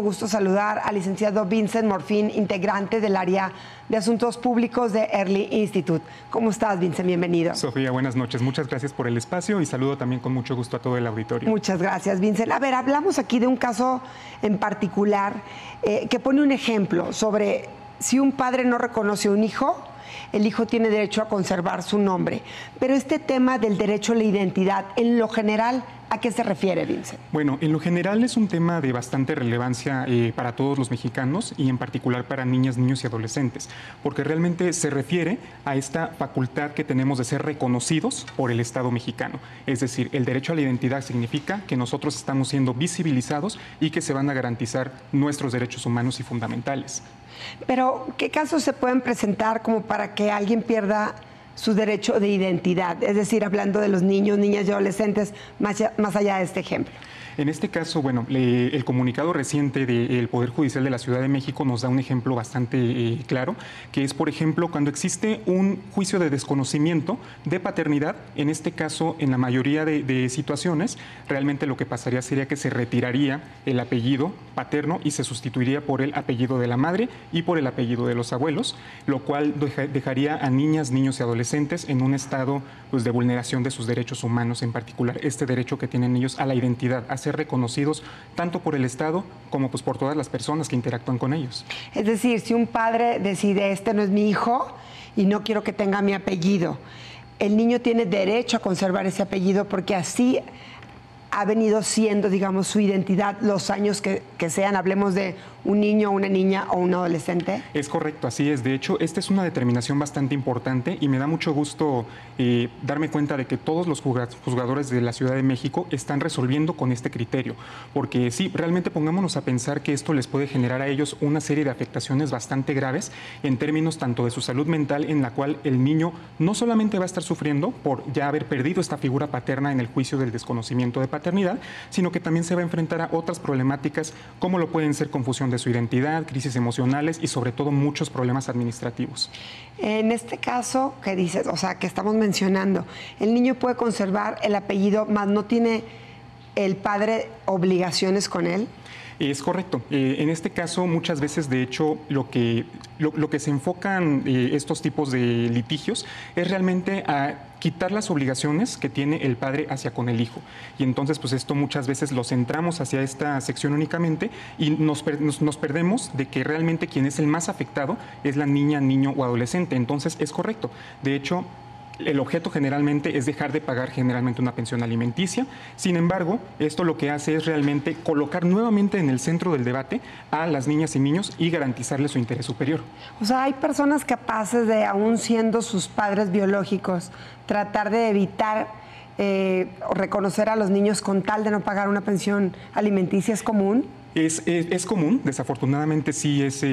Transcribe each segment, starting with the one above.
Gusto saludar al licenciado Vincent Morfín, integrante del área de Asuntos Públicos de Early Institute. ¿Cómo estás, Vincent? Bienvenido. Sofía, buenas noches. Muchas gracias por el espacio y saludo también con mucho gusto a todo el auditorio. Muchas gracias, Vincent. A ver, hablamos aquí de un caso en particular que pone un ejemplo sobre si un padre no reconoce a un hijo, el hijo tiene derecho a conservar su nombre. Pero este tema del derecho a la identidad, en lo general, ¿a qué se refiere, Vincent? Bueno, en lo general es un tema de bastante relevancia para todos los mexicanos y en particular para niñas, niños y adolescentes, porque realmente se refiere a esta facultad que tenemos de ser reconocidos por el Estado mexicano. Es decir, el derecho a la identidad significa que nosotros estamos siendo visibilizados y que se van a garantizar nuestros derechos humanos y fundamentales. Pero, ¿qué casos se pueden presentar como para que alguien pierda su derecho de identidad? Es decir, hablando de los niños, niñas y adolescentes, más allá de este ejemplo. En este caso, bueno, el comunicado reciente del Poder Judicial de la Ciudad de México nos da un ejemplo bastante claro, que es, por ejemplo, cuando existe un juicio de desconocimiento de paternidad. En este caso, en la mayoría de situaciones, realmente lo que pasaría sería que se retiraría el apellido paterno y se sustituiría por el apellido de la madre y por el apellido de los abuelos, lo cual dejaría a niñas, niños y adolescentes en un estado, pues, de vulneración de sus derechos humanos, en particular este derecho que tienen ellos a la identidad, a ser reconocidos tanto por el Estado como, pues, por todas las personas que interactúan con ellos. Es decir, si un padre decide, este no es mi hijo y no quiero que tenga mi apellido, el niño tiene derecho a conservar ese apellido porque así ha venido siendo, digamos, su identidad los años que sean. Hablemos de un niño, una niña o un adolescente. Es correcto, así es. De hecho, esta es una determinación bastante importante y me da mucho gusto darme cuenta de que todos los juzgadores de la Ciudad de México están resolviendo con este criterio. Porque sí, realmente pongámonos a pensar que esto les puede generar a ellos una serie de afectaciones bastante graves en términos tanto de su salud mental, en la cual el niño no solamente va a estar sufriendo por ya haber perdido esta figura paterna en el juicio del desconocimiento de paternidad, sino que también se va a enfrentar a otras problemáticas como lo pueden ser confusión de su identidad, crisis emocionales y sobre todo muchos problemas administrativos. En este caso que dices, o sea, que estamos mencionando, el niño puede conservar el apellido, más no tiene el padre obligaciones con él. Es correcto. En este caso, muchas veces, de hecho, lo que se enfocan estos tipos de litigios es realmente a quitar las obligaciones que tiene el padre hacia con el hijo. Y entonces, pues esto muchas veces lo centramos hacia esta sección únicamente y nos perdemos de que realmente quien es el más afectado es la niña, niño o adolescente. Entonces, es correcto. De hecho, el objeto generalmente es dejar de pagar generalmente una pensión alimenticia. Sin embargo, esto lo que hace es realmente colocar nuevamente en el centro del debate a las niñas y niños y garantizarles su interés superior. O sea, hay personas capaces de, aún siendo sus padres biológicos, tratar de evitar o reconocer a los niños con tal de no pagar una pensión alimenticia. ¿Es común? Es común, desafortunadamente sí es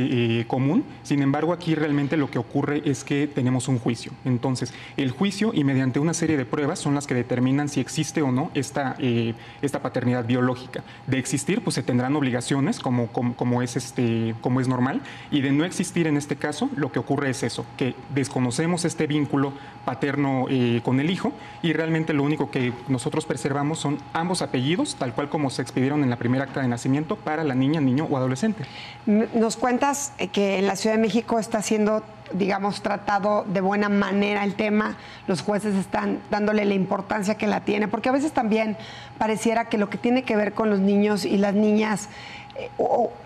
común. Sin embargo, aquí realmente lo que ocurre es que tenemos un juicio. Entonces, el juicio y mediante una serie de pruebas son las que determinan si existe o no esta paternidad biológica. De existir, pues se tendrán obligaciones como es normal, y de no existir en este caso, lo que ocurre es eso, que desconocemos este vínculo paterno con el hijo y realmente lo único que nosotros preservamos son ambos apellidos, tal cual como se expidieron en la primera acta de nacimiento para la niña, niño o adolescente. Nos cuentas que en la Ciudad de México está siendo, digamos, tratado de buena manera el tema, los jueces están dándole la importancia que la tiene, porque a veces también pareciera que lo que tiene que ver con los niños y las niñas,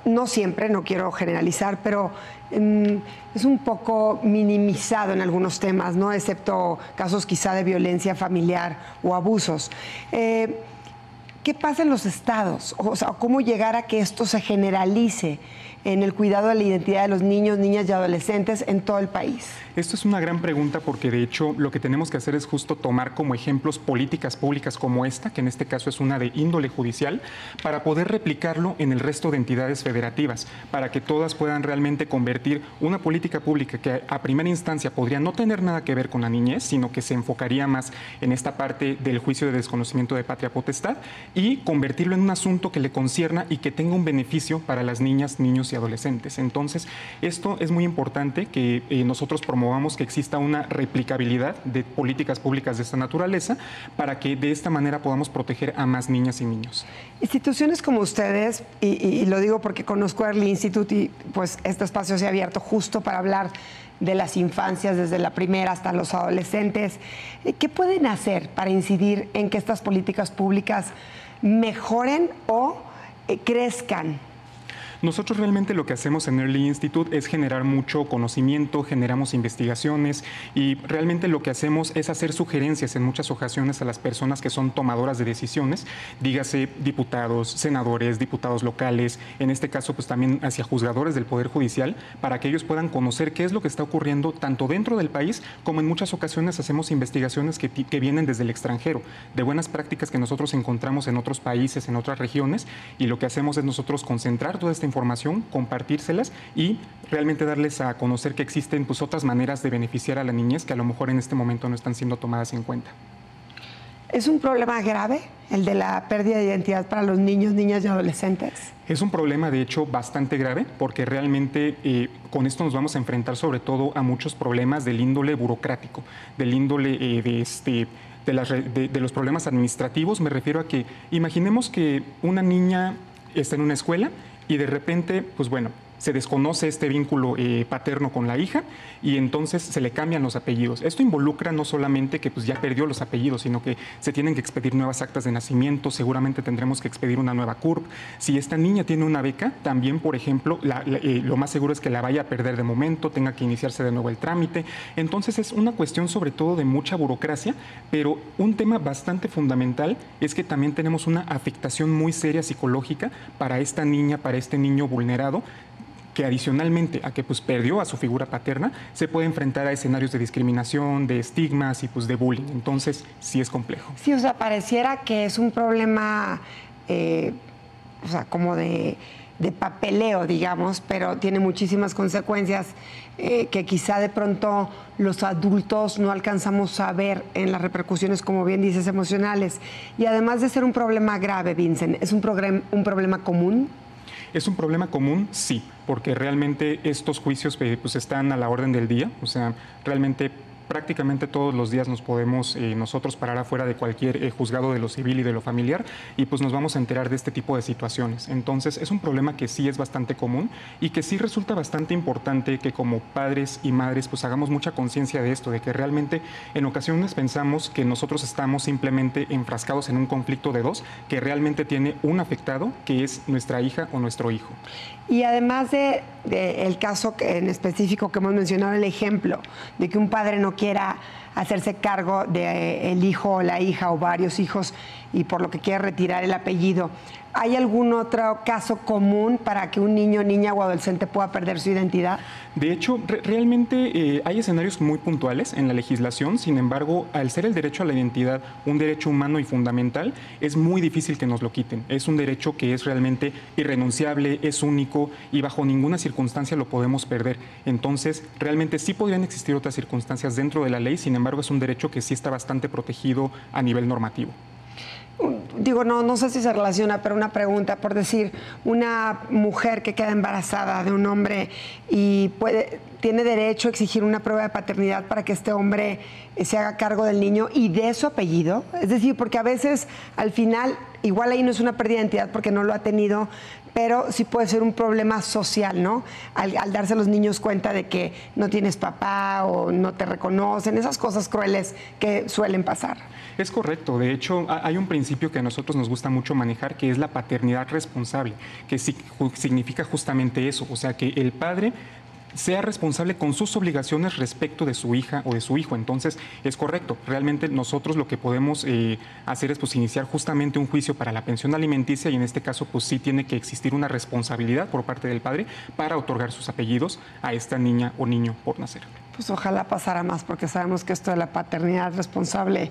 no siempre, no quiero generalizar, pero es un poco minimizado en algunos temas, ¿no? Excepto casos quizá de violencia familiar o abusos. ¿Qué pasa en los estados? O sea, ¿cómo llegar a que esto se generalice en el cuidado de la identidad de los niños, niñas y adolescentes en todo el país? Esto es una gran pregunta porque, de hecho, lo que tenemos que hacer es justo tomar como ejemplos políticas públicas como esta, que en este caso es una de índole judicial, para poder replicarlo en el resto de entidades federativas, para que todas puedan realmente convertir una política pública que a primera instancia podría no tener nada que ver con la niñez, sino que se enfocaría más en esta parte del juicio de desconocimiento de patria potestad, y convertirlo en un asunto que le concierna y que tenga un beneficio para las niñas, niños y y adolescentes. Entonces, esto es muy importante que nosotros promovamos que exista una replicabilidad de políticas públicas de esta naturaleza para que de esta manera podamos proteger a más niñas y niños. Instituciones como ustedes, y lo digo porque conozco Early Institute y pues este espacio se ha abierto justo para hablar de las infancias, desde la primera hasta los adolescentes. ¿Qué pueden hacer para incidir en que estas políticas públicas mejoren o crezcan? Nosotros realmente lo que hacemos en Early Institute es generar mucho conocimiento, generamos investigaciones y realmente lo que hacemos es hacer sugerencias en muchas ocasiones a las personas que son tomadoras de decisiones, dígase diputados, senadores, diputados locales, en este caso pues también hacia juzgadores del Poder Judicial, para que ellos puedan conocer qué es lo que está ocurriendo tanto dentro del país como en muchas ocasiones hacemos investigaciones que vienen desde el extranjero, de buenas prácticas que nosotros encontramos en otros países, en otras regiones, y lo que hacemos es nosotros concentrar toda esta información, compartírselas y realmente darles a conocer que existen pues otras maneras de beneficiar a la niñez que a lo mejor en este momento no están siendo tomadas en cuenta. ¿Es un problema grave el de la pérdida de identidad para los niños, niñas y adolescentes? Es un problema, de hecho, bastante grave, porque realmente con esto nos vamos a enfrentar sobre todo a muchos problemas del índole burocrático, del índole de los problemas administrativos. Me refiero a que imaginemos que una niña está en una escuela y de repente, pues bueno, se desconoce este vínculo paterno con la hija y entonces se le cambian los apellidos. Esto involucra no solamente que pues ya perdió los apellidos, sino que se tienen que expedir nuevas actas de nacimiento, seguramente tendremos que expedir una nueva CURP. Si esta niña tiene una beca, también, por ejemplo, lo más seguro es que la vaya a perder de momento, tenga que iniciarse de nuevo el trámite. Entonces es una cuestión sobre todo de mucha burocracia, pero un tema bastante fundamental es que también tenemos una afectación muy seria psicológica para esta niña, para este niño vulnerado, que adicionalmente a que pues perdió a su figura paterna, se puede enfrentar a escenarios de discriminación, de estigmas y pues de bullying. Entonces, sí es complejo. Sí, o sea, pareciera que es un problema, o sea, como de papeleo, digamos, pero tiene muchísimas consecuencias que quizá de pronto los adultos no alcanzamos a ver en las repercusiones, como bien dices, emocionales. Y además de ser un problema grave, Vincent, ¿es un problema común? ¿Es un problema común? Sí, porque realmente estos juicios pues, están a la orden del día, o sea, realmente prácticamente todos los días nos podemos nosotros parar afuera de cualquier juzgado de lo civil y de lo familiar y pues nos vamos a enterar de este tipo de situaciones. Entonces es un problema que sí es bastante común y que sí resulta bastante importante que como padres y madres pues hagamos mucha conciencia de esto, de que realmente en ocasiones pensamos que nosotros estamos simplemente enfrascados en un conflicto de dos, que realmente tiene un afectado que es nuestra hija o nuestro hijo. Y además de el caso en específico que hemos mencionado, el ejemplo de que un padre no quiera hacerse cargo del hijo o la hija o varios hijos y por lo que quiere retirar el apellido, ¿hay algún otro caso común para que un niño, niña o adolescente pueda perder su identidad? De hecho, realmente hay escenarios muy puntuales en la legislación, sin embargo, al ser el derecho a la identidad un derecho humano y fundamental, es muy difícil que nos lo quiten. Es un derecho que es realmente irrenunciable, es único y bajo ninguna circunstancia lo podemos perder. Entonces, realmente sí podrían existir otras circunstancias dentro de la ley, sin embargo, es un derecho que sí está bastante protegido a nivel normativo. Digo, no sé si se relaciona, pero una pregunta, por decir, una mujer que queda embarazada de un hombre y tiene derecho a exigir una prueba de paternidad para que este hombre se haga cargo del niño y de su apellido. Es decir, porque a veces al final, igual ahí no es una pérdida de identidad porque no lo ha tenido, pero sí puede ser un problema social, ¿no? Al darse a los niños cuenta de que no tienes papá o no te reconocen, esas cosas crueles que suelen pasar. Es correcto. De hecho, hay un principio que a nosotros nos gusta mucho manejar, que es la paternidad responsable, que significa justamente eso, o sea, que el padre sea responsable con sus obligaciones respecto de su hija o de su hijo. Entonces, es correcto. Realmente nosotros lo que podemos hacer es pues, iniciar justamente un juicio para la pensión alimenticia y en este caso pues sí tiene que existir una responsabilidad por parte del padre para otorgar sus apellidos a esta niña o niño por nacer. Pues ojalá pasara más porque sabemos que esto de la paternidad responsable,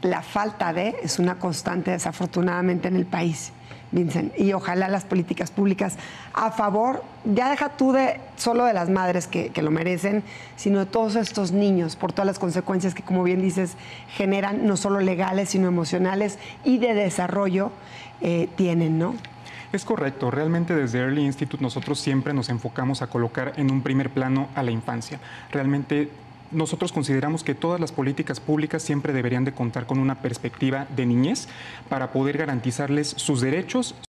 la falta de, es una constante desafortunadamente en el país, Vincent, y ojalá las políticas públicas a favor, ya deja tú solo de las madres que lo merecen, sino de todos estos niños, por todas las consecuencias que, como bien dices, generan, no solo legales, sino emocionales y de desarrollo tienen, ¿no? Es correcto, realmente desde Early Institute nosotros siempre nos enfocamos a colocar en un primer plano a la infancia. Realmente nosotros consideramos que todas las políticas públicas siempre deberían de contar con una perspectiva de niñez para poder garantizarles sus derechos,